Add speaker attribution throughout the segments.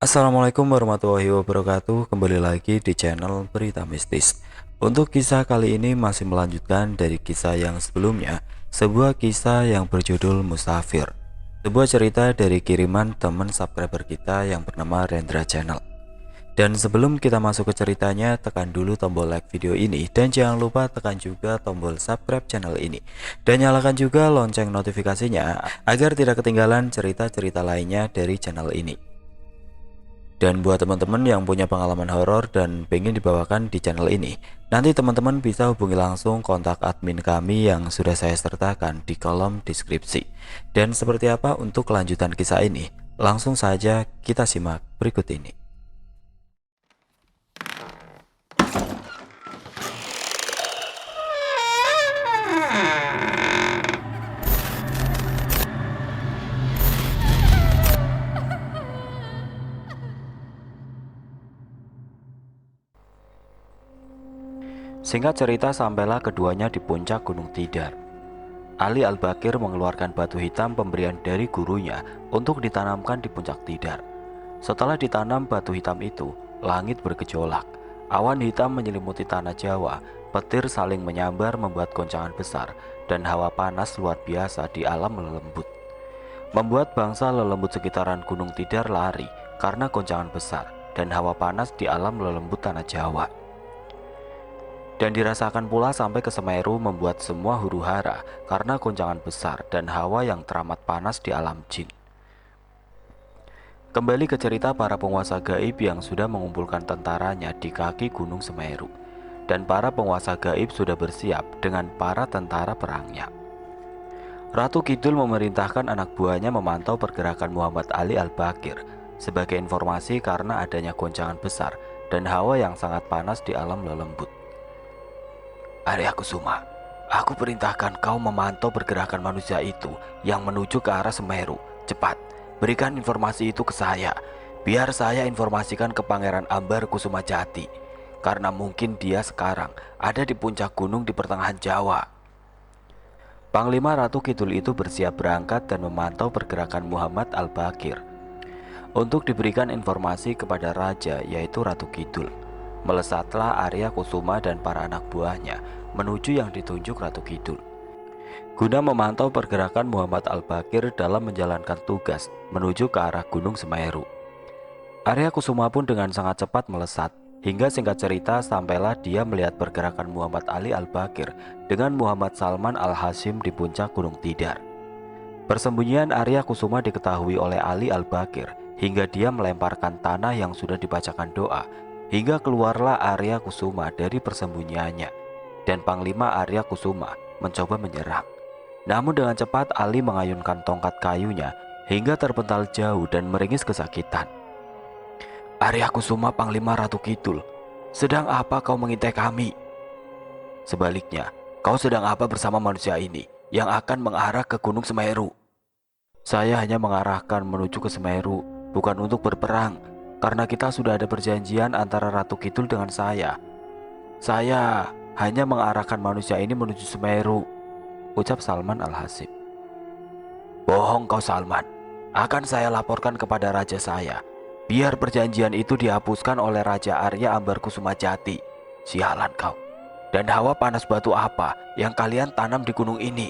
Speaker 1: Assalamualaikum warahmatullahi wabarakatuh. Kembali lagi di channel Berita Mistis. Untuk kisah kali ini masih melanjutkan dari kisah yang sebelumnya, sebuah kisah yang berjudul Musafir. Sebuah cerita dari kiriman teman subscriber kita yang bernama Rendra Channel. Dan sebelum kita masuk ke ceritanya, tekan dulu tombol like video ini dan jangan lupa tekan juga tombol subscribe channel ini. Dan nyalakan juga lonceng notifikasinya agar tidak ketinggalan cerita-cerita lainnya dari channel ini. Dan buat teman-teman yang punya pengalaman horor dan pengen dibawakan di channel ini, nanti teman-teman bisa hubungi langsung kontak admin kami yang sudah saya sertakan di kolom deskripsi. Dan seperti apa untuk kelanjutan kisah ini? Langsung saja kita simak berikut ini. Singkat cerita, sampailah keduanya di puncak Gunung Tidar. Ali Al-Bakir mengeluarkan batu hitam pemberian dari gurunya untuk ditanamkan di puncak Tidar. Setelah ditanam batu hitam itu, langit bergejolak. Awan hitam menyelimuti tanah Jawa, petir saling menyambar membuat goncangan besar, dan hawa panas luar biasa di alam lelembut. Membuat bangsa lelembut sekitaran Gunung Tidar lari karena goncangan besar dan hawa panas di alam lelembut tanah Jawa. Dan dirasakan pula sampai ke Semeru, membuat semua huru-hara karena goncangan besar dan hawa yang teramat panas di alam jin. Kembali ke cerita para penguasa gaib yang sudah mengumpulkan tentaranya di kaki Gunung Semeru. Dan para penguasa gaib sudah bersiap dengan para tentara perangnya. Ratu Kidul memerintahkan anak buahnya memantau pergerakan Muhammad Ali Al-Bakir. Sebagai informasi, karena adanya goncangan besar dan hawa yang sangat panas di alam lelembut. Arya Kusuma, aku perintahkan kau memantau pergerakan manusia itu yang menuju ke arah Semeru. Cepat, berikan informasi itu ke saya. Biar saya informasikan ke Pangeran Ambar Kusuma Jati, karena mungkin dia sekarang ada di puncak gunung di pertengahan Jawa. Panglima Ratu Kidul itu bersiap berangkat dan memantau pergerakan Muhammad Al-Bakir untuk diberikan informasi kepada raja, yaitu Ratu Kidul. Melesatlah Arya Kusuma dan para anak buahnya menuju yang ditunjuk Ratu Kidul, guna memantau pergerakan Muhammad Al-Bakir dalam menjalankan tugas menuju ke arah Gunung Semeru. Arya Kusuma pun dengan sangat cepat melesat, hingga singkat cerita sampailah dia melihat pergerakan Muhammad Ali Al-Bakir dengan Muhammad Salman Al-Hashim di puncak Gunung Tidar. Persembunyian Arya Kusuma diketahui oleh Ali Al-Bakir hingga dia melemparkan tanah yang sudah dibacakan doa, hingga keluarlah Arya Kusuma dari persembunyiannya, dan Panglima Arya Kusuma mencoba menyerang. Namun dengan cepat Ali mengayunkan tongkat kayunya hingga terpental jauh dan meringis kesakitan. Arya Kusuma, Panglima Ratu Kidul, sedang apa kau mengintai kami? Sebaliknya, kau sedang apa bersama manusia ini yang akan mengarah ke Gunung Semeru? Saya hanya mengarahkan menuju ke Semeru, bukan untuk berperang, karena kita sudah ada perjanjian antara Ratu Kidul dengan saya. Saya hanya mengarahkan manusia ini menuju Semeru, ucap Salman Al-Hashim. Bohong kau, Salman. Akan saya laporkan kepada raja saya. Biar perjanjian itu dihapuskan oleh Raja Arya Ambarkusuma Jati. Sialan kau. Dan hawa panas batu apa yang kalian tanam di gunung ini?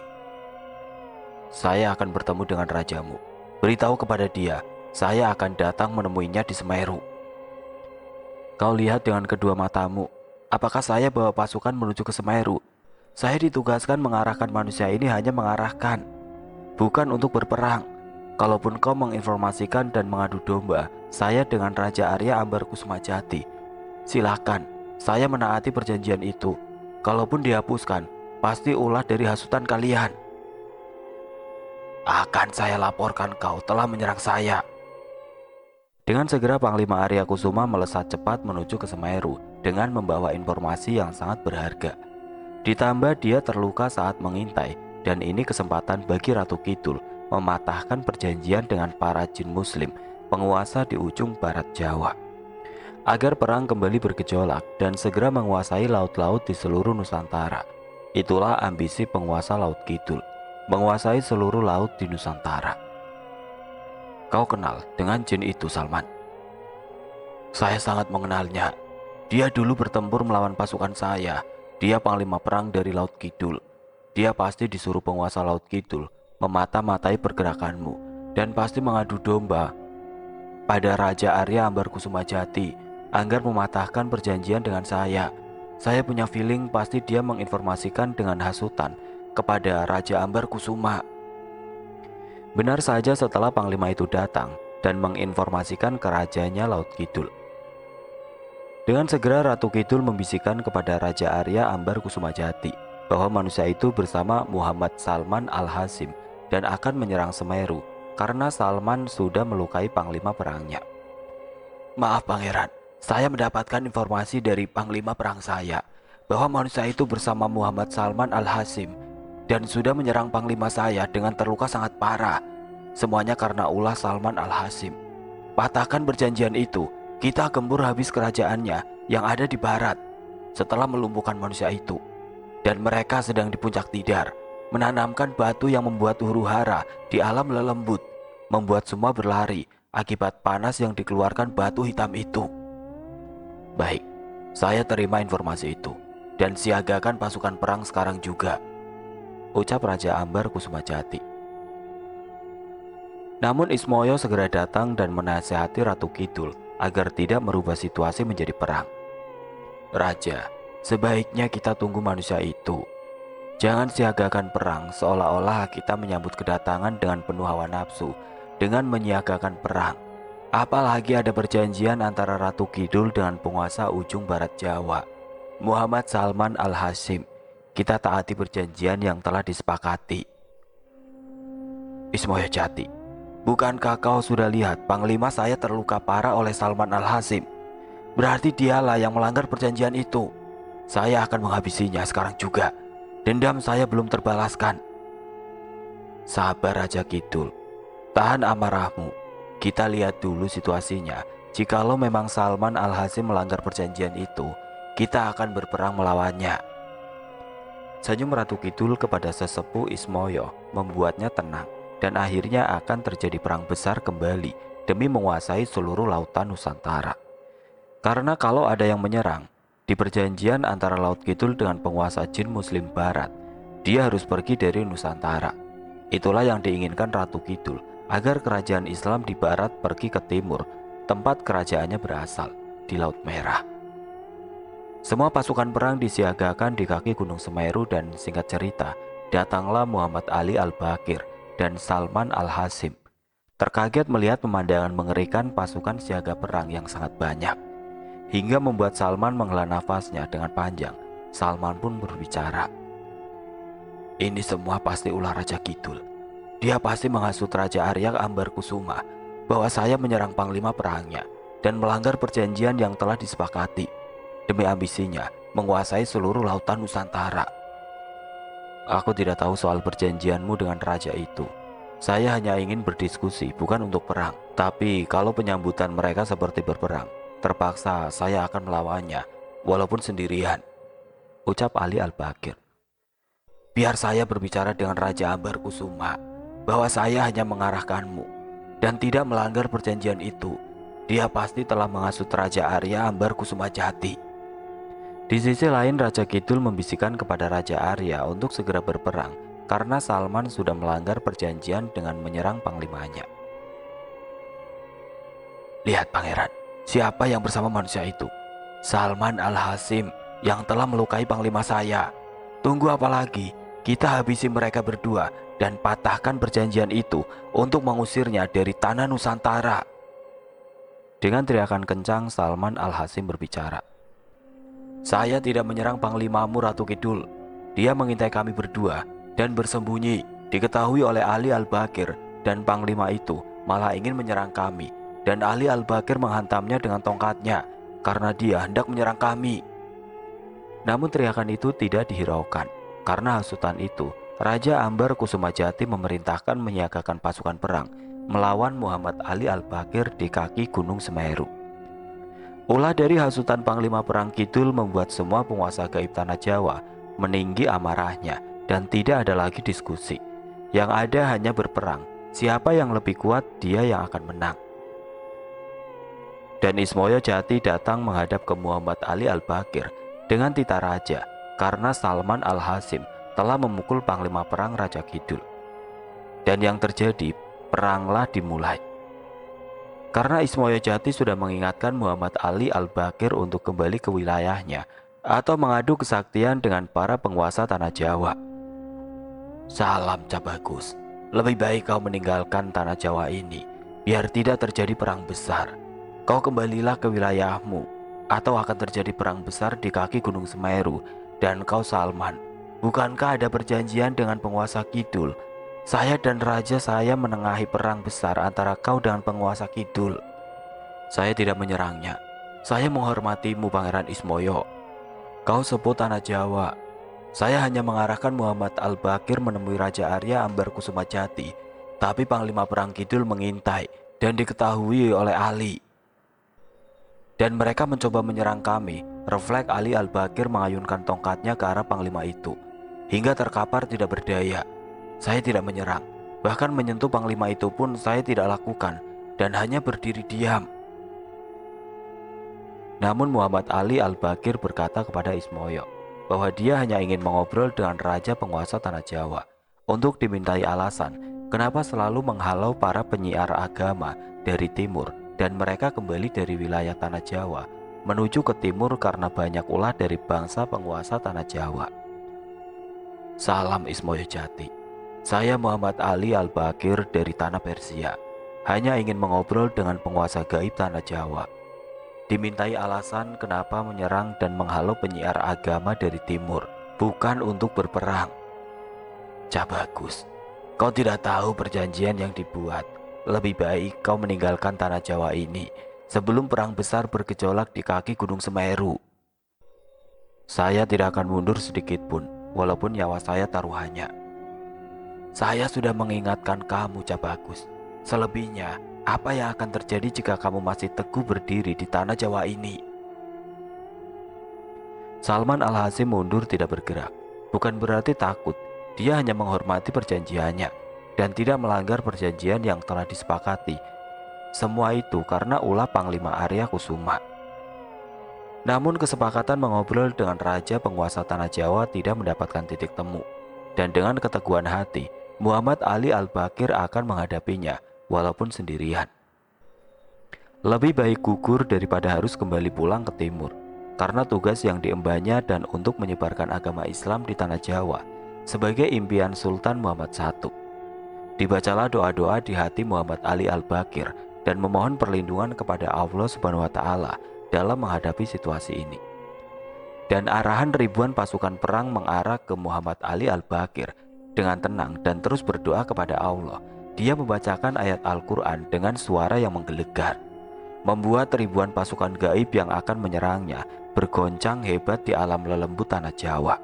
Speaker 1: Saya akan bertemu dengan rajamu. Beritahu kepada dia, saya akan datang menemuinya di Semeru. Kau lihat dengan kedua matamu, apakah saya bawa pasukan menuju ke Semeru? Saya ditugaskan mengarahkan manusia ini, hanya mengarahkan, bukan untuk berperang. Kalaupun kau menginformasikan dan mengadu domba saya dengan Raja Arya Ambarkusuma Jati, silakan, saya menaati perjanjian itu. Kalaupun dihapuskan, pasti ulah dari hasutan kalian. Akan saya laporkan kau telah menyerang saya. Dengan segera Panglima Arya Kusuma melesat cepat menuju ke Semeru dengan membawa informasi yang sangat berharga. Ditambah dia terluka saat mengintai, dan ini kesempatan bagi Ratu Kidul mematahkan perjanjian dengan para jin muslim penguasa di ujung barat Jawa, agar perang kembali bergejolak dan segera menguasai laut-laut di seluruh Nusantara. Itulah ambisi penguasa Laut Kidul, menguasai seluruh laut di Nusantara. Kau kenal dengan jin itu, Salman? Saya sangat mengenalnya. Dia dulu bertempur melawan pasukan saya. Dia panglima perang dari Laut Kidul. Dia pasti disuruh penguasa Laut Kidul memata-matai pergerakanmu dan pasti mengadu domba pada Raja Arya Ambarkusumajati agar mematahkan perjanjian dengan saya. Saya punya feeling pasti dia menginformasikan dengan hasutan kepada Raja Ambarkusuma. Benar saja setelah panglima itu datang dan menginformasikan ke rajanya Laut Kidul. Dengan segera Ratu Kidul membisikkan kepada Raja Arya Ambarkusumajati bahwa manusia itu bersama Muhammad Salman Al-Hasim dan akan menyerang Semeru karena Salman sudah melukai panglima perangnya. Maaf pangeran, saya mendapatkan informasi dari panglima perang saya bahwa manusia itu bersama Muhammad Salman Al-Hasim dan sudah menyerang panglima saya dengan terluka sangat parah. Semuanya karena ulah Salman Al-Hasim. Patahkan perjanjian itu, kita gempur habis kerajaannya yang ada di barat setelah melumpuhkan manusia itu. Dan mereka sedang di puncak Tidar, menanamkan batu yang membuat huru-hara di alam lelembut, membuat semua berlari akibat panas yang dikeluarkan batu hitam itu. Baik, saya terima informasi itu dan siagakan pasukan perang sekarang juga, ucap Raja Ambarkusumajati. Namun Ismoyo segera datang dan menasihati Ratu Kidul agar tidak merubah situasi menjadi perang. Raja, sebaiknya kita tunggu manusia itu. Jangan siagakan perang seolah-olah kita menyambut kedatangan dengan penuh hawa nafsu dengan menyiagakan perang. Apalagi ada perjanjian antara Ratu Kidul dengan penguasa ujung barat Jawa, Muhammad Salman Al-Hasim. Kita taati perjanjian yang telah disepakati. Ismoyo Jati, bukankah kau sudah lihat panglima saya terluka parah oleh Salman Al-Hasim? Berarti dialah yang melanggar perjanjian itu. Saya akan menghabisinya sekarang juga. Dendam saya belum terbalaskan. Sabar Raja Kidul, tahan amarahmu. Kita lihat dulu situasinya. Jikalau memang Salman Al-Hasim melanggar perjanjian itu, kita akan berperang melawannya. Senyum Ratu Kidul kepada sesepuh Ismoyo membuatnya tenang. Dan akhirnya akan terjadi perang besar kembali demi menguasai seluruh lautan Nusantara. Karena kalau ada yang menyerang di perjanjian antara Laut Kidul dengan penguasa Jin Muslim Barat, dia harus pergi dari Nusantara. Itulah yang diinginkan Ratu Kidul, agar kerajaan Islam di Barat pergi ke timur, tempat kerajaannya berasal, di Laut Merah. Semua pasukan perang disiagakan di kaki Gunung Semeru dan singkat cerita, datanglah Muhammad Ali Al-Bakir dan Salman Al-Hasim. Terkaget melihat pemandangan mengerikan pasukan siaga perang yang sangat banyak, hingga membuat Salman menghela nafasnya dengan panjang. Salman pun berbicara, "Ini semua pasti ulah Raja Kidul. Dia pasti menghasut Raja Arya Ambarkusuma bahwa saya menyerang panglima perangnya dan melanggar perjanjian yang telah disepakati demi ambisinya menguasai seluruh lautan Nusantara. Aku tidak tahu soal perjanjianmu dengan raja itu. Saya hanya ingin berdiskusi, bukan untuk perang. Tapi kalau penyambutan mereka seperti berperang, terpaksa saya akan melawannya, walaupun sendirian," ucap Ali Al-Bakir. "Biar saya berbicara dengan Raja Ambarkusuma bahwa saya hanya mengarahkanmu dan tidak melanggar perjanjian itu. Dia pasti telah menghasut Raja Arya Ambarkusumajati." Di sisi lain, Raja Kidul membisikkan kepada Raja Arya untuk segera berperang karena Salman sudah melanggar perjanjian dengan menyerang panglimanya. "Lihat pangeran, siapa yang bersama manusia itu? Salman Al-Hasim yang telah melukai panglima saya. Tunggu apa lagi? Kita habisi mereka berdua dan patahkan perjanjian itu untuk mengusirnya dari tanah Nusantara." Dengan teriakan kencang, Salman Al-Hasim berbicara, "Saya tidak menyerang panglimamu Ratu Kidul. Dia mengintai kami berdua dan bersembunyi. Diketahui oleh Ali Al-Bakir dan panglima itu malah ingin menyerang kami. Dan Ali Al-Bakir menghantamnya dengan tongkatnya karena dia hendak menyerang kami." Namun teriakan itu tidak dihiraukan. Karena hasutan itu, Raja Ambarkusumajati memerintahkan menyiagakan pasukan perang melawan Muhammad Ali Al-Bakir di kaki Gunung Semeru. Ulah dari hasutan Panglima Perang Kidul membuat semua penguasa gaib tanah Jawa meninggi amarahnya dan tidak ada lagi diskusi. Yang ada hanya berperang. Siapa yang lebih kuat, dia yang akan menang. Dan Ismoyo Jati datang menghadap ke Muhammad Ali Al-Baqir dengan titah raja karena Salman Al-Hasim telah memukul panglima perang Raja Kidul. Dan yang terjadi, peranglah dimulai. Karena Ismoyo Jati sudah mengingatkan Muhammad Ali Al-Baqir untuk kembali ke wilayahnya atau mengadu kesaktian dengan para penguasa tanah Jawa. Salam Cabagus, lebih baik kau meninggalkan tanah Jawa ini, biar tidak terjadi perang besar. Kau kembalilah ke wilayahmu, atau akan terjadi perang besar di kaki Gunung Semeru. Dan kau Salman, bukankah ada perjanjian dengan penguasa Kidul? Saya dan raja saya menengahi perang besar antara kau dengan penguasa Kidul. Saya tidak menyerangnya. Saya menghormatimu Pangeran Ismoyo. Kau sebut tanah Jawa. Saya hanya mengarahkan Muhammad Al-Baqir menemui Raja Arya Ambarkusuma Jati, tapi Panglima Perang Kidul mengintai dan diketahui oleh Ali. Dan mereka mencoba menyerang kami. Refleks Ali Al-Baqir mengayunkan tongkatnya ke arah panglima itu, hingga terkapar tidak berdaya. Saya tidak menyerang, bahkan menyentuh panglima itu pun saya tidak lakukan, dan hanya berdiri diam. Namun Muhammad Ali Al-Baqir berkata kepada Ismoyo bahwa dia hanya ingin mengobrol dengan raja penguasa tanah Jawa untuk dimintai alasan kenapa selalu menghalau para penyiar agama dari timur dan mereka kembali dari wilayah tanah Jawa menuju ke timur karena banyak ulah dari bangsa penguasa tanah Jawa. Salam Ismoyo Jati. Saya Muhammad Ali Al-Baqir dari tanah Persia, hanya ingin mengobrol dengan penguasa gaib tanah Jawa. Dimintai alasan kenapa menyerang dan menghalau penyiar agama dari timur, bukan untuk berperang. Cabagus, kau tidak tahu perjanjian yang dibuat. Lebih baik kau meninggalkan tanah Jawa ini sebelum perang besar bergejolak di kaki Gunung Semeru. Saya tidak akan mundur sedikit pun, walaupun nyawa saya taruhannya. Saya sudah mengingatkan kamu, Cabagus. Selebihnya, apa yang akan terjadi jika kamu masih teguh berdiri di tanah Jawa ini? Salman Al-Hasim mundur tidak bergerak. Bukan berarti takut, dia hanya menghormati perjanjiannya dan tidak melanggar perjanjian yang telah disepakati. Semua itu karena ulah Panglima Arya Kusuma. Namun kesepakatan mengobrol dengan raja penguasa tanah Jawa tidak mendapatkan titik temu. Dan dengan keteguhan hati, Muhammad Ali Al-Baqir akan menghadapinya walaupun sendirian. Lebih baik gugur daripada harus kembali pulang ke timur, karena tugas yang diembannya dan untuk menyebarkan agama Islam di tanah Jawa sebagai impian Sultan Muhammad I. Dibacalah doa-doa di hati Muhammad Ali Al-Baqir dan memohon perlindungan kepada Allah Subhanahu wa Ta'ala dalam menghadapi situasi ini. Dan arahan ribuan pasukan perang mengarah ke Muhammad Ali Al-Baqir dengan tenang dan terus berdoa kepada Allah. Dia membacakan ayat Al-Quran dengan suara yang menggelegar, membuat ribuan pasukan gaib yang akan menyerangnya bergoncang hebat di alam lelembut tanah Jawa.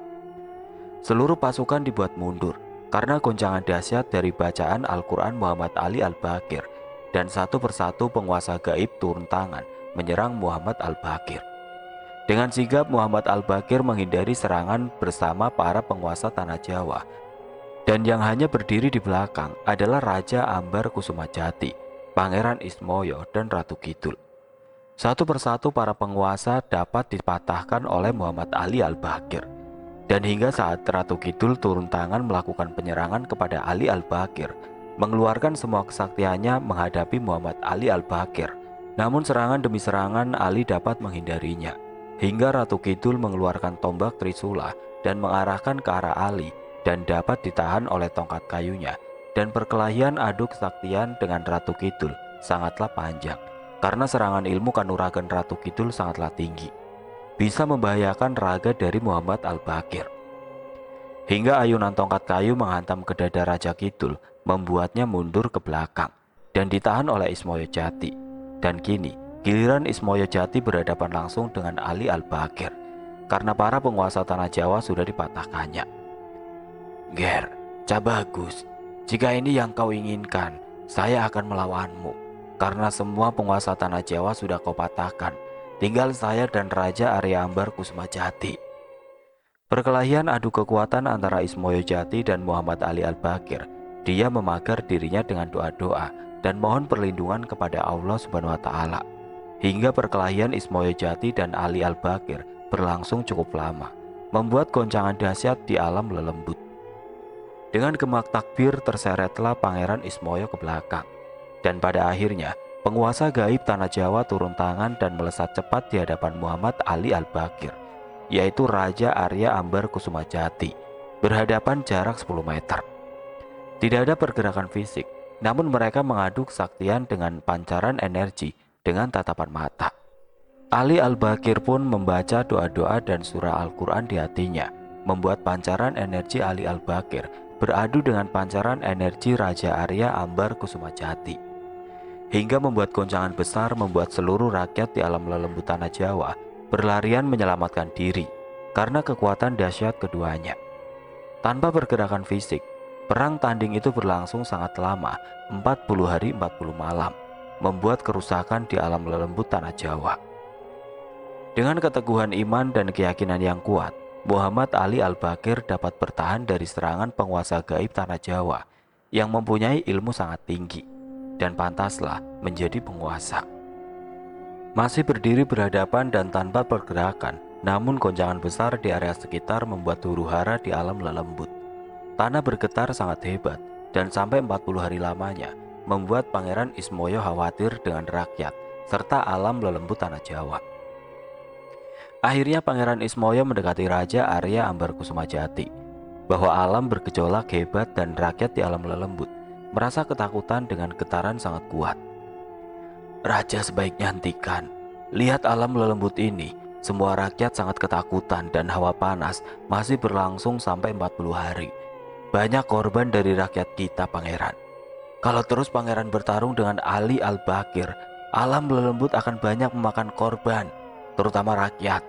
Speaker 1: Seluruh pasukan dibuat mundur karena goncangan dahsyat dari bacaan Al-Quran Muhammad Ali Al-Baqir, dan satu persatu penguasa gaib turun tangan menyerang Muhammad Al-Baqir. Dengan sigap Muhammad Al-Baqir menghindari serangan bersama para penguasa tanah Jawa, dan yang hanya berdiri di belakang adalah Raja Ambarkusuma Jati, Pangeran Ismoyo, dan Ratu Kidul. Satu persatu para penguasa dapat dipatahkan oleh Muhammad Ali Al-Baqir. Dan hingga saat Ratu Kidul turun tangan melakukan penyerangan kepada Ali Al-Baqir, mengeluarkan semua kesaktiannya menghadapi Muhammad Ali Al-Baqir. Namun serangan demi serangan Ali dapat menghindarinya, hingga Ratu Kidul mengeluarkan tombak Trisula dan mengarahkan ke arah Ali dan dapat ditahan oleh tongkat kayunya. Dan perkelahian adu kesaktian dengan Ratu Kidul sangatlah panjang, karena serangan ilmu kanuragan Ratu Kidul sangatlah tinggi, bisa membahayakan raga dari Muhammad Al-Baqir. Hingga ayunan tongkat kayu menghantam ke dada Raja Kidul, membuatnya mundur ke belakang dan ditahan oleh Ismoyo Jati. Dan kini giliran Ismoyo Jati berhadapan langsung dengan Ali Al-Baqir, karena para penguasa tanah Jawa sudah dipatahkannya. Ger, Cabagus, jika ini yang kau inginkan, saya akan melawanmu, karena semua penguasa tanah Jawa sudah kau patahkan. Tinggal saya dan Raja Arya Ambarkusuma Jati. Perkelahian adu kekuatan antara Ismoyo Jati dan Muhammad Ali Al-Baqir. Dia memagar dirinya dengan doa-doa dan mohon perlindungan kepada Allah Subhanahu wa Ta'ala. hingga perkelahian Ismoyo Jati dan Ali Al-Bakir berlangsung cukup lama, membuat goncangan dahsyat di alam lelembut. Dengan gemak takbir terseretlah Pangeran Ismoyo ke belakang, dan pada akhirnya penguasa gaib Tanah Jawa turun tangan dan melesat cepat di hadapan Muhammad Ali Al-Bakir, yaitu Raja Arya Ambar Kusuma Jati, berhadapan jarak 10 meter. Tidak ada pergerakan fisik, namun mereka mengadu kesaktian dengan pancaran energi dengan tatapan mata. Ali Al-Bakir pun membaca doa-doa dan surah Al-Quran di hatinya, membuat pancaran energi Ali Al-Bakir beradu dengan pancaran energi Raja Arya Ambar Kusuma Jati, hingga membuat goncangan besar, membuat seluruh rakyat di alam lelembut Tanah Jawa berlarian menyelamatkan diri karena kekuatan dahsyat keduanya. Tanpa pergerakan fisik, perang tanding itu berlangsung sangat lama, 40 hari 40 malam, membuat kerusakan di alam lelembut Tanah Jawa. Dengan keteguhan iman dan keyakinan yang kuat, Muhammad Ali Al-Bakir dapat bertahan dari serangan penguasa gaib Tanah Jawa yang mempunyai ilmu sangat tinggi dan pantaslah menjadi penguasa. Masih berdiri berhadapan dan tanpa pergerakan, namun goncangan besar di area sekitar membuat huru-hara di alam lelembut. Tanah bergetar sangat hebat dan sampai 40 hari lamanya membuat Pangeran Ismoyo khawatir dengan rakyat serta alam lelembut Tanah Jawa. Akhirnya Pangeran Ismoyo mendekati Raja Arya Ambar Kusuma Jati, bahwa alam bergejolak hebat dan rakyat di alam lelembut merasa ketakutan dengan getaran sangat kuat. Raja sebaiknya hentikan. Lihat alam lelembut ini, semua rakyat sangat ketakutan dan hawa panas masih berlangsung sampai 40 hari. Banyak korban dari rakyat kita, Pangeran. Kalau terus Pangeran bertarung dengan Ali Al-Bakir, alam lelembut akan banyak memakan korban, terutama rakyat.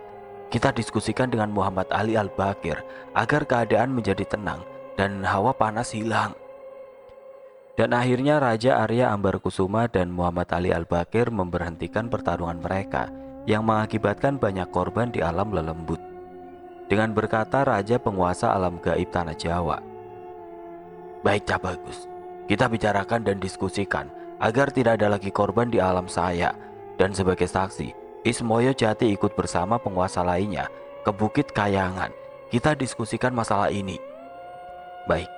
Speaker 1: Kita diskusikan dengan Muhammad Ali Al-Bakir agar keadaan menjadi tenang dan hawa panas hilang. Dan akhirnya Raja Arya Ambar Kusuma dan Muhammad Ali Al-Bakir memberhentikan pertarungan mereka yang mengakibatkan banyak korban di alam lelembut. Dengan berkata Raja penguasa alam gaib Tanah Jawa, "Baik, Cak Bagus, kita bicarakan dan diskusikan agar tidak ada lagi korban di alam saya, dan sebagai saksi Ismoyo Jati ikut bersama penguasa lainnya ke Bukit Kayangan. Kita diskusikan masalah ini." "Baik,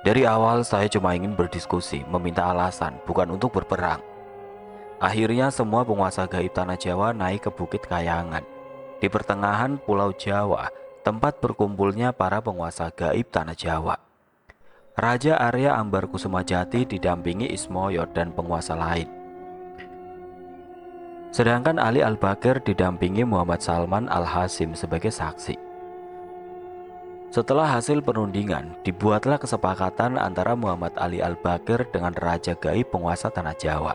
Speaker 1: dari awal saya cuma ingin berdiskusi, meminta alasan, bukan untuk berperang." Akhirnya semua penguasa gaib Tanah Jawa naik ke Bukit Kayangan, di pertengahan Pulau Jawa, tempat berkumpulnya para penguasa gaib Tanah Jawa. Raja Arya Ambar Kusuma Jati didampingi Ismoyo dan penguasa lain. Sedangkan Ali Al-Bakir didampingi Muhammad Salman Al-Hasim sebagai saksi. Setelah hasil perundingan, dibuatlah kesepakatan antara Muhammad Ali Al-Bakir dengan Raja Gaib penguasa Tanah Jawa.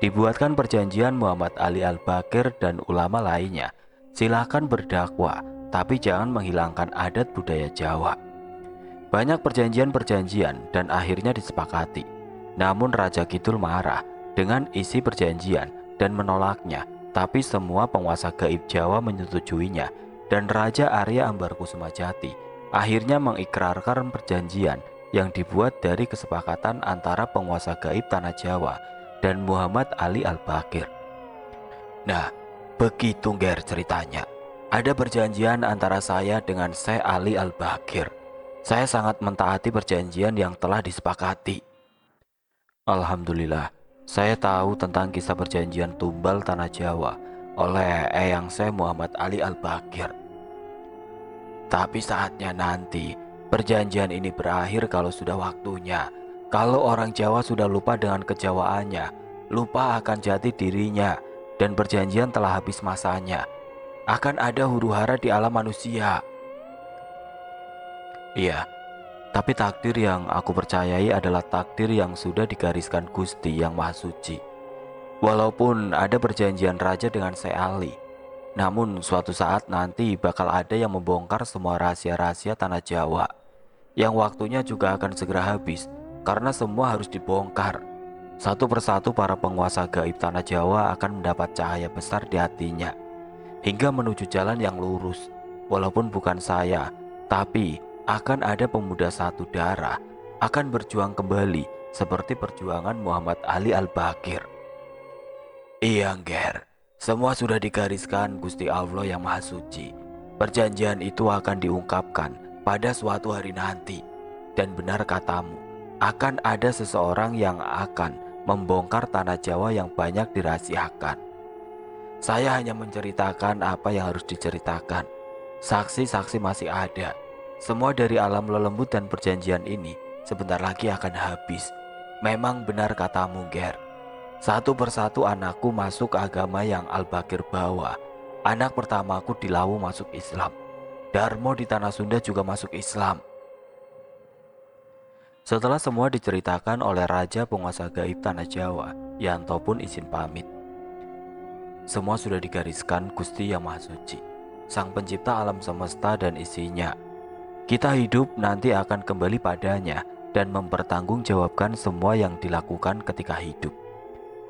Speaker 1: Dibuatkan perjanjian Muhammad Ali Al-Bakir dan ulama lainnya, silakan berdakwah, tapi jangan menghilangkan adat budaya Jawa. Banyak perjanjian-perjanjian dan akhirnya disepakati. Namun Raja Kidul marah dengan isi perjanjian dan menolaknya, tapi semua penguasa gaib Jawa menyetujuinya, dan Raja Arya Ambar Kusuma Jati akhirnya mengikrarkan perjanjian yang dibuat dari kesepakatan antara penguasa gaib Tanah Jawa dan Muhammad Ali Al-Bakir. Nah, begitu Ger ceritanya. Ada perjanjian antara saya dengan Syekh Ali Al-Bakir. Saya sangat mentaati perjanjian yang telah disepakati. Alhamdulillah, saya tahu tentang kisah perjanjian tumbal Tanah Jawa oleh Eyang Syekh Muhammad Ali Al-Bakir. Tapi saatnya nanti, perjanjian ini berakhir kalau sudah waktunya. Kalau orang Jawa sudah lupa dengan kejawaannya, lupa akan jati dirinya, dan perjanjian telah habis masanya, akan ada huru-hara di alam manusia. Iya, tapi takdir yang aku percayai adalah takdir yang sudah digariskan Gusti Yang Maha Suci. Walaupun ada perjanjian raja dengan Syekh Ali, namun suatu saat nanti bakal ada yang membongkar semua rahasia-rahasia Tanah Jawa, yang waktunya juga akan segera habis karena semua harus dibongkar. Satu persatu para penguasa gaib Tanah Jawa akan mendapat cahaya besar di hatinya, hingga menuju jalan yang lurus. Walaupun bukan saya, tapi akan ada pemuda satu darah akan berjuang kembali seperti perjuangan Muhammad Ali Al-Bakir. Iya Nger, Semua sudah digariskan Gusti Allah yang Maha Suci. Perjanjian itu akan diungkapkan pada suatu hari nanti. Dan benar katamu, akan ada seseorang yang akan membongkar tanah Jawa yang banyak dirahasiakan. Saya hanya menceritakan apa yang harus diceritakan. Saksi-saksi masih ada. Semua dari alam lelembut dan perjanjian ini sebentar lagi akan habis. Memang benar katamu, Ger. Satu persatu anakku masuk ke agama yang Al-Bakir bawa. Anak pertamaku di Lawu masuk Islam. Darmo di Tanah Sunda juga masuk Islam. Setelah semua diceritakan oleh Raja Penguasa Gaib Tanah Jawa, Yanto pun izin pamit. Semua sudah digariskan Gusti yang Maha Suci, Sang Pencipta alam semesta dan isinya. Kita hidup nanti akan kembali padanya dan mempertanggungjawabkan semua yang dilakukan ketika hidup.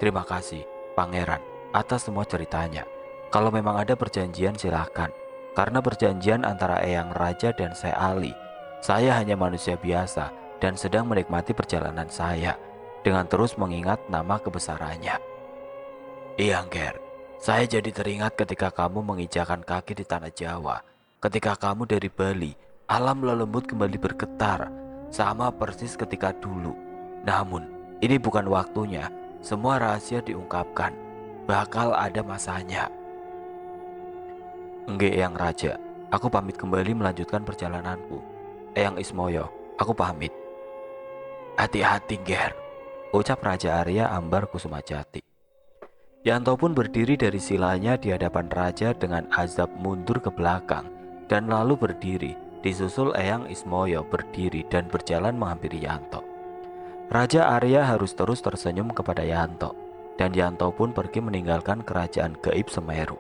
Speaker 1: Terima kasih, Pangeran, atas semua ceritanya. Kalau memang ada perjanjian silahkan. Karena perjanjian antara Eyang Raja dan Syekh Ali, saya hanya manusia biasa dan sedang menikmati perjalanan saya dengan terus mengingat nama kebesarannya. Iya, Ger. Saya jadi teringat ketika kamu menginjakan kaki di Tanah Jawa. Ketika kamu dari Bali, alam lelembut kembali bergetar, sama persis ketika dulu. Namun, ini bukan waktunya. Semua rahasia diungkapkan. Bakal ada masanya. Engge Eyang Raja, aku pamit kembali melanjutkan perjalananku. Eyang Ismoyo, aku pamit. Hati-hati, Ger, ucap Raja Arya Ambar Kusumajati. Yanto pun berdiri dari silanya di hadapan raja dengan azab mundur ke belakang dan lalu berdiri, disusul Eyang Ismoyo berdiri dan berjalan menghampiri Yanto. Raja Arya harus terus tersenyum kepada Yanto, dan Yanto pun pergi meninggalkan kerajaan gaib Semeru.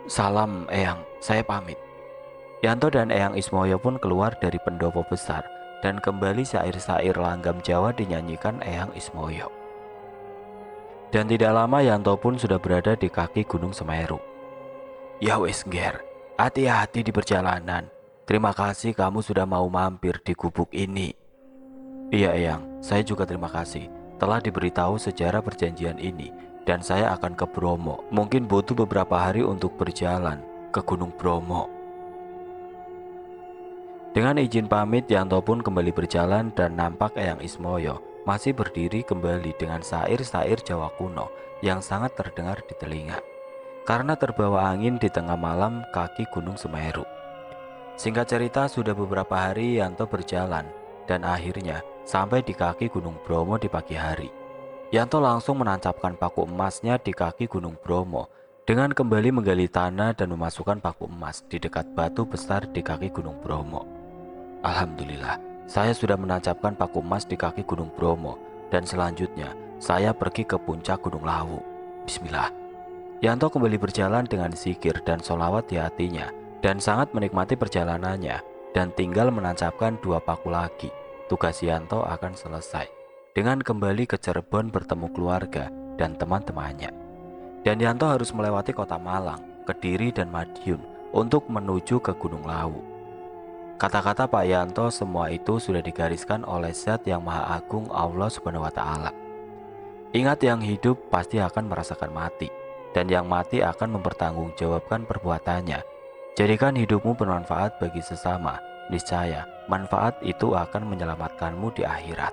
Speaker 1: Salam Eyang, saya pamit. Yanto dan Eyang Ismoyo pun keluar dari pendopo besar dan kembali syair-syair langgam Jawa dinyanyikan Eyang Ismoyo. Dan tidak lama Yanto pun sudah berada di kaki Gunung Semeru. Ya wes, Ger, hati-hati di perjalanan. Terima kasih kamu sudah mau mampir di gubuk ini. Iya Eyang, saya juga terima kasih telah diberitahu sejarah perjanjian ini. Dan saya akan ke Bromo. Mungkin butuh beberapa hari untuk berjalan ke Gunung Bromo. Dengan izin pamit, Yanto pun kembali berjalan dan nampak Eyang Ismoyo masih berdiri kembali dengan syair-syair Jawa kuno yang sangat terdengar di telinga. Karena terbawa angin di tengah malam kaki Gunung Semeru. Singkat cerita, sudah beberapa hari Yanto berjalan dan akhirnya sampai di kaki Gunung Bromo di pagi hari. Yanto langsung menancapkan paku emasnya di kaki Gunung Bromo dengan kembali menggali tanah dan memasukkan paku emas di dekat batu besar di kaki Gunung Bromo. Alhamdulillah, saya sudah menancapkan paku emas di kaki Gunung Bromo dan selanjutnya saya pergi ke puncak Gunung Lawu. Bismillah. Yanto kembali berjalan dengan zikir dan sholawat di hatinya dan sangat menikmati perjalanannya dan tinggal menancapkan 2 paku lagi. Tugas Yanto akan selesai dengan kembali ke Cirebon bertemu keluarga dan teman-temannya. Dan Yanto harus melewati kota Malang, Kediri dan Madiun untuk menuju ke Gunung Lawu. Kata-kata Pak Yanto semua itu sudah digariskan oleh Zat yang Maha Agung Allah Subhanahu wa Ta'ala. Ingat, yang hidup pasti akan merasakan mati, dan yang mati akan mempertanggungjawabkan perbuatannya. Jadikan hidupmu bermanfaat bagi sesama, niscaya manfaat itu akan menyelamatkanmu di akhirat.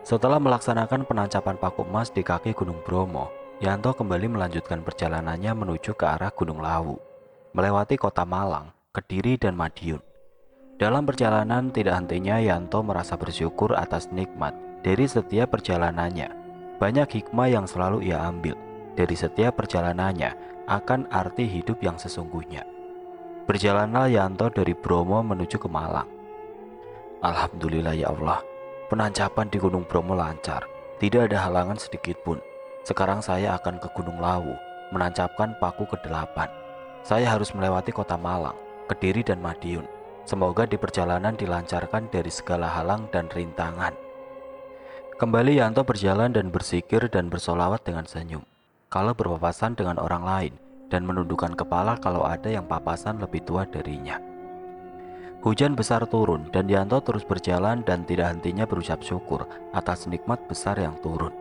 Speaker 1: Setelah melaksanakan penancapan paku emas di kaki Gunung Bromo, Yanto kembali melanjutkan perjalanannya menuju ke arah Gunung Lawu, melewati kota Malang, Kediri dan Madiun. Dalam perjalanan tidak hentinya Yanto merasa bersyukur atas nikmat dari setiap perjalanannya. Banyak hikmah yang selalu ia ambil dari setiap perjalanannya akan arti hidup yang sesungguhnya. Berjalanlah Yanto dari Bromo menuju ke Malang. Alhamdulillah ya Allah, penancapan di Gunung Bromo lancar, tidak ada halangan sedikit pun. Sekarang saya akan ke Gunung Lawu, menancapkan paku ke-8. Saya harus melewati kota Malang, Kediri dan Madiun. Semoga di perjalanan dilancarkan dari segala halang dan rintangan. Kembali Yanto berjalan dan berzikir dan bersolawat dengan senyum kalau berpapasan dengan orang lain, dan menundukkan kepala kalau ada yang papasan lebih tua darinya. Hujan besar turun dan Yanto terus berjalan dan tidak hentinya berucap syukur atas nikmat besar yang turun.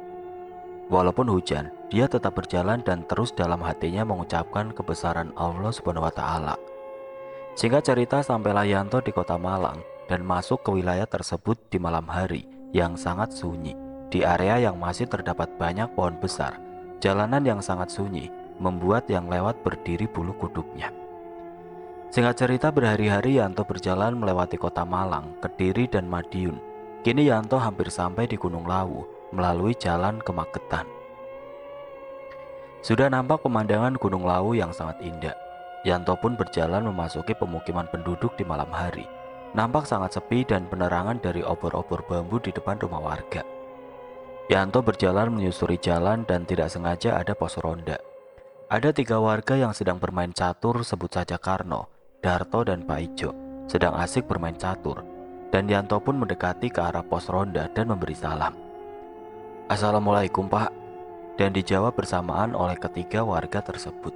Speaker 1: Walaupun hujan, dia tetap berjalan dan terus dalam hatinya mengucapkan kebesaran Allah Subhanahu wa Ta'ala. Singkat cerita, sampailah Yanto di kota Malang dan masuk ke wilayah tersebut di malam hari yang sangat sunyi. Di area yang masih terdapat banyak pohon besar, jalanan yang sangat sunyi membuat yang lewat berdiri bulu kuduknya. Singkat cerita, berhari-hari Yanto berjalan melewati kota Malang, Kediri, dan Madiun. Kini Yanto hampir sampai di Gunung Lawu melalui jalan ke Magetan. Sudah nampak pemandangan Gunung Lawu yang sangat indah. Yanto pun berjalan memasuki pemukiman penduduk di malam hari. Nampak sangat sepi dan penerangan dari obor-obor bambu di depan rumah warga. Yanto berjalan menyusuri jalan dan tidak sengaja ada pos ronda. Ada 3 warga yang sedang bermain catur, sebut saja Karno, Darto, dan Pak Ijo, sedang asik bermain catur. Dan Yanto pun mendekati ke arah pos ronda dan memberi salam. "Assalamualaikum, Pak," dan dijawab bersamaan oleh ketiga warga tersebut.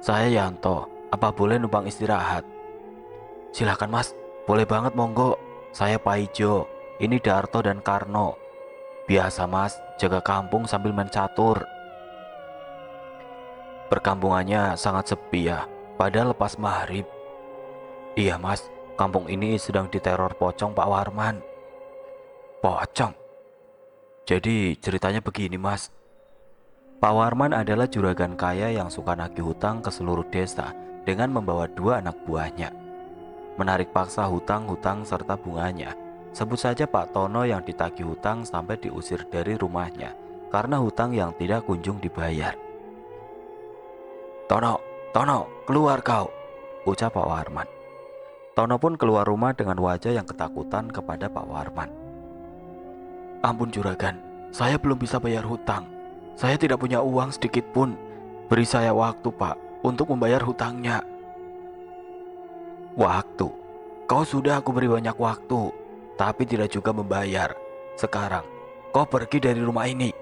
Speaker 1: "Saya Yanto, apa boleh numpang istirahat?" "Silakan Mas, boleh banget, monggo. Saya Pak Ijo, ini Darto dan Karno. Biasa Mas, jaga kampung sambil main catur." "Perkampungannya sangat sepi ya, padahal lepas maghrib." "Iya Mas, kampung ini sedang diteror pocong Pak Warman." "Pocong? Jadi ceritanya begini Mas. Pak Warman adalah juragan kaya yang suka nagih hutang ke seluruh desa dengan membawa 2 anak buahnya. Menarik paksa hutang-hutang serta bunganya. Sebut saja Pak Tono yang ditagih hutang sampai diusir dari rumahnya karena hutang yang tidak kunjung dibayar. "Tono, Tono, keluar kau," ucap Pak Warman. Tono pun keluar rumah dengan wajah yang ketakutan kepada Pak Warman. "Ampun juragan, saya belum bisa bayar hutang. Saya tidak punya uang sedikit pun. Beri saya waktu Pak untuk membayar hutangnya." "Waktu? Kau sudah aku beri banyak waktu, tapi tidak juga membayar. Sekarang, kau pergi dari rumah ini.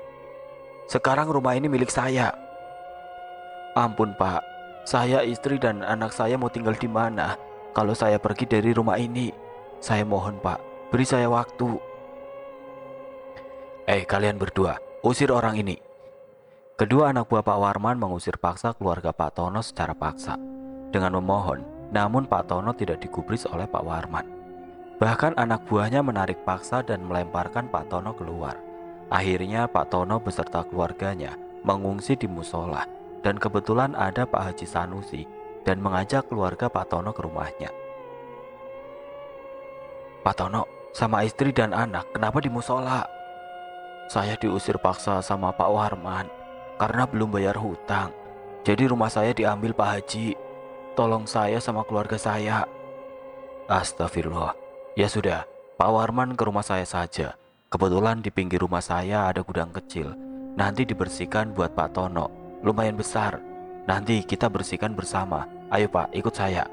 Speaker 1: Sekarang rumah ini milik saya." "Ampun Pak, saya, istri, dan anak saya mau tinggal di mana kalau saya pergi dari rumah ini? Saya mohon Pak, beri saya waktu." Kalian berdua, usir orang ini." Kedua anak buah Pak Warman mengusir paksa keluarga Pak Tono secara paksa. Dengan memohon, namun Pak Tono tidak digubris oleh Pak Warman. Bahkan anak buahnya menarik paksa dan melemparkan Pak Tono keluar. Akhirnya Pak Tono beserta keluarganya mengungsi di musola, dan kebetulan ada Pak Haji Sanusi dan mengajak keluarga Pak Tono ke rumahnya. "Pak Tono sama istri dan anak kenapa di musola?" "Saya diusir paksa sama Pak Warman karena belum bayar hutang. Jadi rumah saya diambil Pak Haji. Tolong saya sama keluarga saya." "Astagfirullah. Ya sudah, Pak Warman ke rumah saya saja. Kebetulan di pinggir rumah saya ada gudang kecil. Nanti dibersihkan buat Pak Tono. Lumayan besar. Nanti kita bersihkan bersama. Ayo Pak, ikut saya."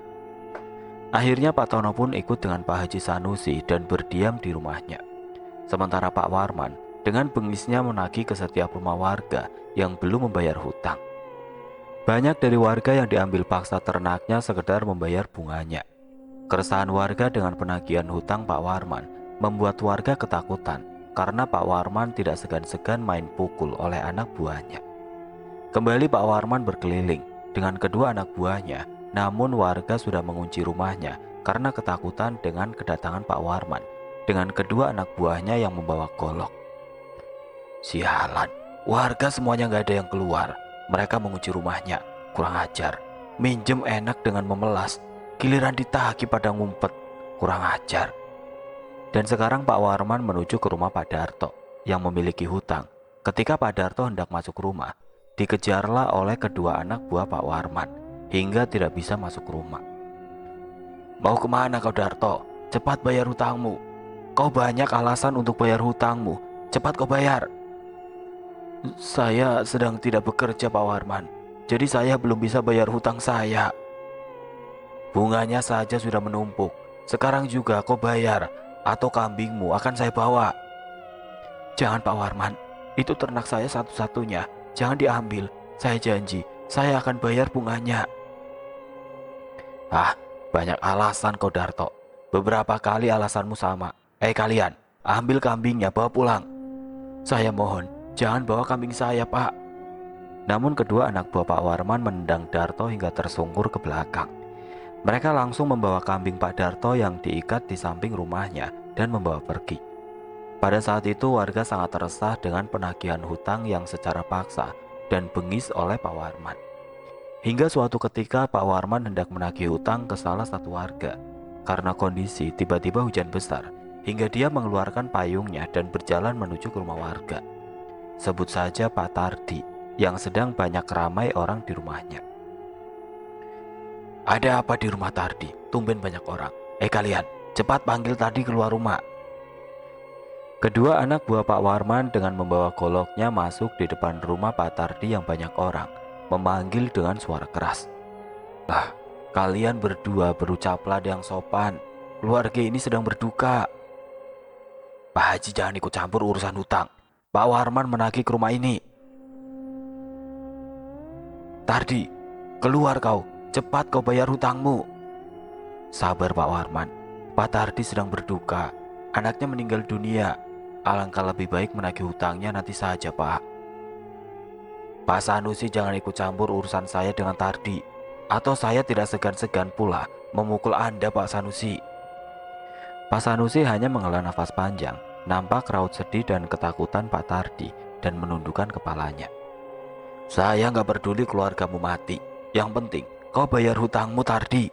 Speaker 1: Akhirnya Pak Tono pun ikut dengan Pak Haji Sanusi dan berdiam di rumahnya. Sementara Pak Warman dengan bengisnya menagih ke setiap rumah warga yang belum membayar hutang. Banyak dari warga yang diambil paksa ternaknya sekedar membayar bunganya. Keresahan warga dengan penagihan hutang Pak Warman membuat warga ketakutan karena Pak Warman tidak segan-segan main pukul oleh anak buahnya. Kembali Pak Warman berkeliling dengan kedua anak buahnya, namun warga sudah mengunci rumahnya karena ketakutan dengan kedatangan Pak Warman dengan kedua anak buahnya yang membawa golok. "Sialan, warga semuanya gak ada yang keluar. Mereka mengunci rumahnya, kurang ajar. Minjem enak dengan memelas, giliran ditagih pada ngumpet, kurang ajar." Dan sekarang Pak Warman menuju ke rumah Pak Darto yang memiliki hutang. Ketika Pak Darto hendak masuk rumah, dikejarlah oleh kedua anak buah Pak Warman hingga tidak bisa masuk rumah. "Mau kemana kau Darto? Cepat bayar hutangmu. Kau banyak alasan untuk bayar hutangmu. Cepat kau bayar." "Saya sedang tidak bekerja Pak Warman, jadi saya belum bisa bayar hutang saya." "Bunganya saja sudah menumpuk. Sekarang juga kau bayar, atau kambingmu akan saya bawa." "Jangan Pak Warman, itu ternak saya satu-satunya. Jangan diambil, saya janji saya akan bayar bunganya." "Ah, banyak alasan kau Darto. Beberapa kali alasanmu sama. Kalian, ambil kambingnya bawa pulang. Saya mohon, Jangan bawa kambing saya, Pak. Namun kedua anak buah Pak Warman menendang Darto hingga tersungkur ke belakang. Mereka langsung membawa kambing Pak Darto yang diikat di samping rumahnya dan membawa pergi. Pada saat itu warga sangat resah dengan penagihan hutang yang secara paksa dan bengis oleh Pak Warman. Hingga suatu ketika Pak Warman hendak menagih hutang ke salah satu warga. Karena kondisi tiba-tiba hujan besar, hingga dia mengeluarkan payungnya dan berjalan menuju ke rumah warga. Sebut saja Pak Tardi, yang sedang banyak ramai orang di rumahnya. Ada apa di rumah Tardi? Tumben banyak orang. Kalian, cepat panggil Tardi keluar rumah. Kedua anak buah Pak Warman dengan membawa goloknya masuk di depan rumah Pak Tardi yang banyak orang, memanggil dengan suara keras. Kalian berdua berucaplah yang sopan. Keluarga ini sedang berduka. Pak Haji jangan ikut campur urusan hutang. Pak Warman menagih ke rumah ini. Tardi, keluar kau. Cepat kau bayar hutangmu. Sabar Pak Warman. Pak Tardi sedang berduka. Anaknya meninggal dunia. Alangkah lebih baik menagih hutangnya nanti saja, Pak. Pak Sanusi jangan ikut campur urusan saya dengan Tardi, atau saya tidak segan-segan pula memukul Anda, Pak Sanusi. Pak Sanusi hanya menghela nafas panjang, nampak raut sedih dan ketakutan Pak Tardi dan menundukkan kepalanya. Saya nggak peduli keluargamu mati. Yang penting kau bayar hutangmu, Tardi.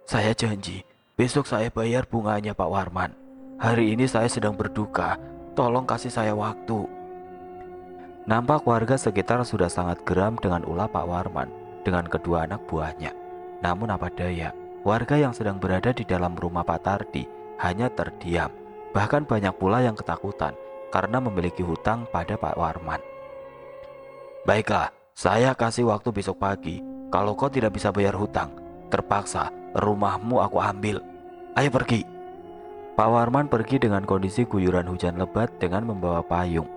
Speaker 1: Saya janji, besok saya bayar bunganya, Pak Warman. Hari ini saya sedang berduka, tolong kasih saya waktu. Nampak warga sekitar sudah sangat geram dengan ulah Pak Warman dengan kedua anak buahnya. Namun apa daya, warga yang sedang berada di dalam rumah Pak Tardi hanya terdiam. Bahkan banyak pula yang ketakutan karena memiliki hutang pada Pak Warman. Baiklah, saya kasih waktu besok pagi. Kalau kau tidak bisa bayar hutang, terpaksa rumahmu aku ambil. Ayo pergi. Pak Warman pergi dengan kondisi guyuran hujan lebat dengan membawa payung.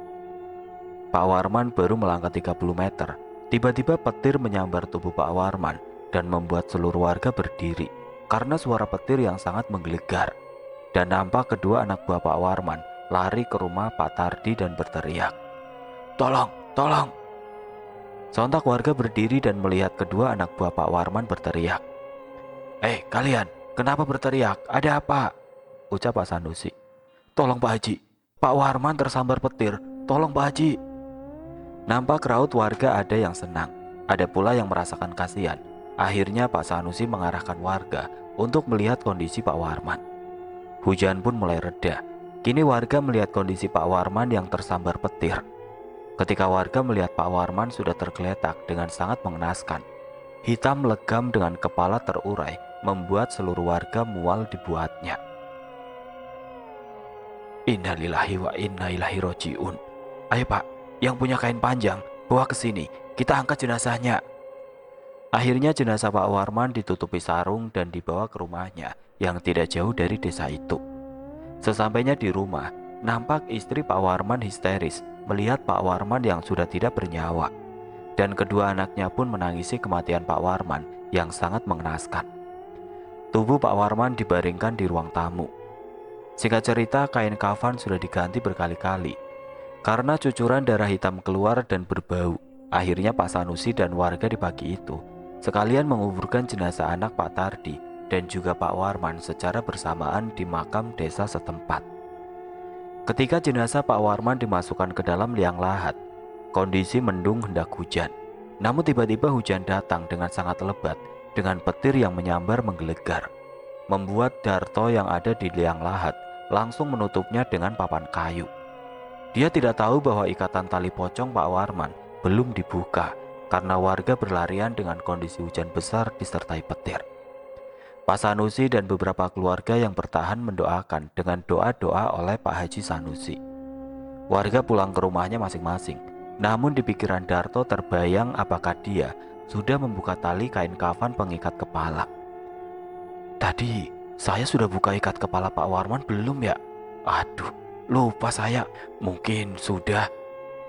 Speaker 1: Pak Warman baru melangkah 30 meter. Tiba-tiba petir menyambar tubuh Pak Warman dan membuat seluruh warga berdiri karena suara petir yang sangat menggelegar. Dan nampak kedua anak buah Pak Warman lari ke rumah Pak Tardi dan berteriak, "Tolong, tolong!" Sontak warga berdiri dan melihat kedua anak buah Pak Warman berteriak. Kalian, kenapa berteriak? Ada apa?" ucap Pak Sanusi. "Tolong Pak Haji, Pak Warman tersambar petir. Tolong Pak Haji." Nampak raut warga ada yang senang, ada pula yang merasakan kasihan. Akhirnya Pak Sanusi mengarahkan warga untuk melihat kondisi Pak Warman. Hujan pun mulai reda. Kini warga melihat kondisi Pak Warman yang tersambar petir. Ketika warga melihat Pak Warman sudah tergeletak dengan sangat mengenaskan, hitam legam dengan kepala terurai, membuat seluruh warga mual dibuatnya. Innalillahi wa inna ilaihi roji'un. Ayo Pak, yang punya kain panjang, bawa ke sini, kita angkat jenazahnya. Akhirnya jenazah Pak Warman ditutupi sarung dan dibawa ke rumahnya yang tidak jauh dari desa itu. Sesampainya di rumah, nampak istri Pak Warman histeris melihat Pak Warman yang sudah tidak bernyawa. Dan kedua anaknya pun menangisi kematian Pak Warman yang sangat mengenaskan. Tubuh Pak Warman dibaringkan di ruang tamu. Singkat cerita, kain kafan sudah diganti berkali-kali. Karena cucuran darah hitam keluar dan berbau, akhirnya Pak Sanusi dan warga di pagi itu sekalian menguburkan jenazah anak Pak Tardi dan juga Pak Warman secara bersamaan di makam desa setempat. Ketika jenazah Pak Warman dimasukkan ke dalam liang lahat, kondisi mendung hendak hujan. Namun tiba-tiba hujan datang dengan sangat lebat dengan petir yang menyambar menggelegar, membuat Darto yang ada di liang lahat langsung menutupnya dengan papan kayu. Dia tidak tahu bahwa ikatan tali pocong Pak Warman belum dibuka karena warga berlarian dengan kondisi hujan besar disertai petir. Pak Sanusi dan beberapa keluarga yang bertahan mendoakan dengan doa-doa oleh Pak Haji Sanusi. Warga pulang ke rumahnya masing-masing. Namun di pikiran Darto terbayang apakah dia sudah membuka tali kain kafan pengikat kepala. Tadi saya sudah buka ikat kepala Pak Warman belum ya? Aduh, lupa saya. Mungkin sudah,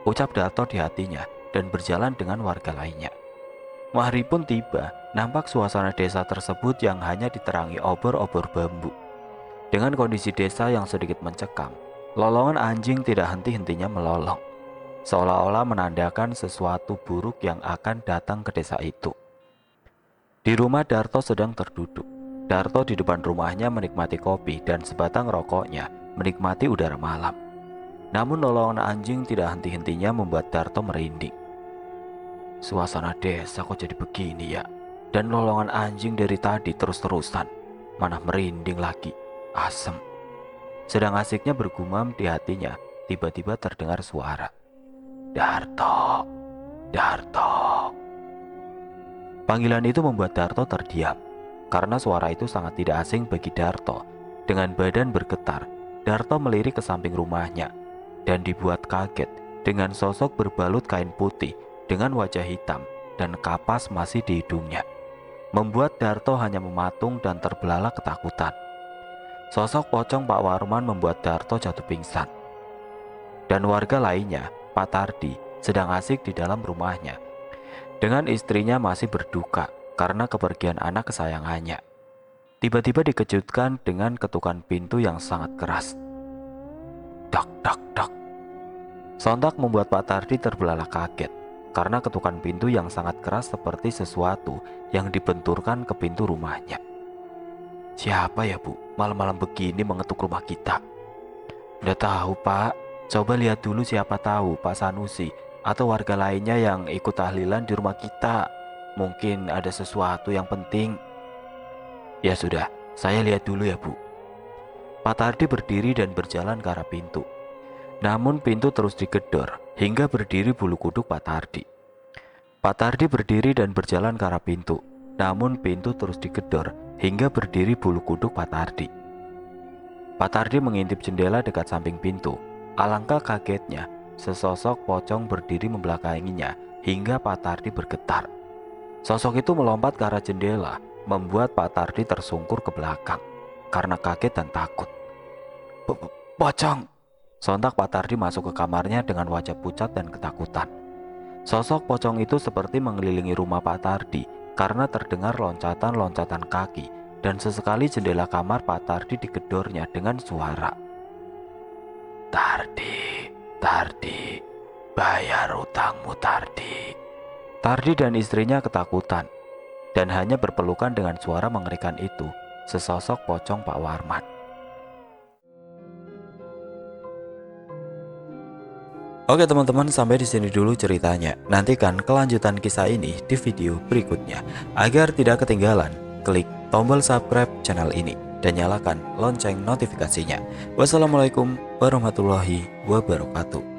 Speaker 1: ucap Darto di hatinya dan berjalan dengan warga lainnya. Maghrib pun tiba, nampak suasana desa tersebut yang hanya diterangi obor-obor bambu. Dengan kondisi desa yang sedikit mencekam, lolongan anjing tidak henti-hentinya melolong. seolah-olah menandakan sesuatu buruk yang akan datang ke desa itu. Di rumah Darto sedang terduduk. Darto di depan rumahnya menikmati kopi dan sebatang rokoknya menikmati udara malam. Namun lolongan anjing tidak henti-hentinya membuat Darto merinding. Suasana desa kok jadi begini ya? Dan lolongan anjing dari tadi terus-terusan. Mana merinding lagi, asem. Sedang asiknya bergumam di hatinya, tiba-tiba terdengar suara. Darto, Darto. Panggilan itu membuat Darto terdiam, karena suara itu sangat tidak asing bagi Darto. Dengan badan bergetar, Darto melirik ke samping rumahnya, dan dibuat kaget dengan sosok berbalut kain putih dengan wajah hitam dan kapas masih di hidungnya. Membuat Darto hanya mematung dan terbelalak ketakutan. Sosok pocong Pak Warman membuat Darto jatuh pingsan. Dan warga lainnya, Pak Tardi, sedang asik di dalam rumahnya dengan istrinya masih berduka karena kepergian anak kesayangannya. Tiba-tiba dikejutkan dengan ketukan pintu yang sangat keras. Dak, dak, dak. Sontak membuat Pak Tardi terbelalak kaget karena ketukan pintu yang sangat keras seperti sesuatu yang dibenturkan ke pintu rumahnya. Siapa ya Bu, malam-malam begini mengetuk rumah kita? Nggak tahu Pak, coba lihat dulu siapa tahu Pak Sanusi atau warga lainnya yang ikut tahlilan di rumah kita. Mungkin ada sesuatu yang penting. Ya sudah, saya lihat dulu ya Bu. Pak Tardi berdiri dan berjalan ke arah pintu. Namun pintu terus digedor hingga berdiri bulu kuduk Pak Tardi. Pak Tardi berdiri dan berjalan ke arah pintu. Namun pintu terus digedor hingga berdiri bulu kuduk Pak Tardi. Pak Tardi mengintip jendela dekat samping pintu. Alangkah kagetnya, sesosok pocong berdiri membelakanginya hingga Pak Tardi bergetar. Sosok itu melompat ke arah jendela, membuat Pak Tardi tersungkur ke belakang karena kaget dan takut. Pocong! Sontak Pak Tardi masuk ke kamarnya dengan wajah pucat dan ketakutan. Sosok pocong itu seperti mengelilingi rumah Pak Tardi karena terdengar loncatan-loncatan kaki dan sesekali jendela kamar Pak Tardi digedornya dengan suara. Tardi, Tardi, bayar utangmu Tardi. Tardi dan istrinya ketakutan dan hanya berpelukan dengan suara mengerikan itu, sesosok pocong Pak Warman. Oke teman-teman, sampai di sini dulu ceritanya. Nantikan kelanjutan kisah ini di video berikutnya. Agar tidak ketinggalan, klik tombol subscribe channel ini dan nyalakan lonceng notifikasinya. Wassalamualaikum warahmatullahi wabarakatuh.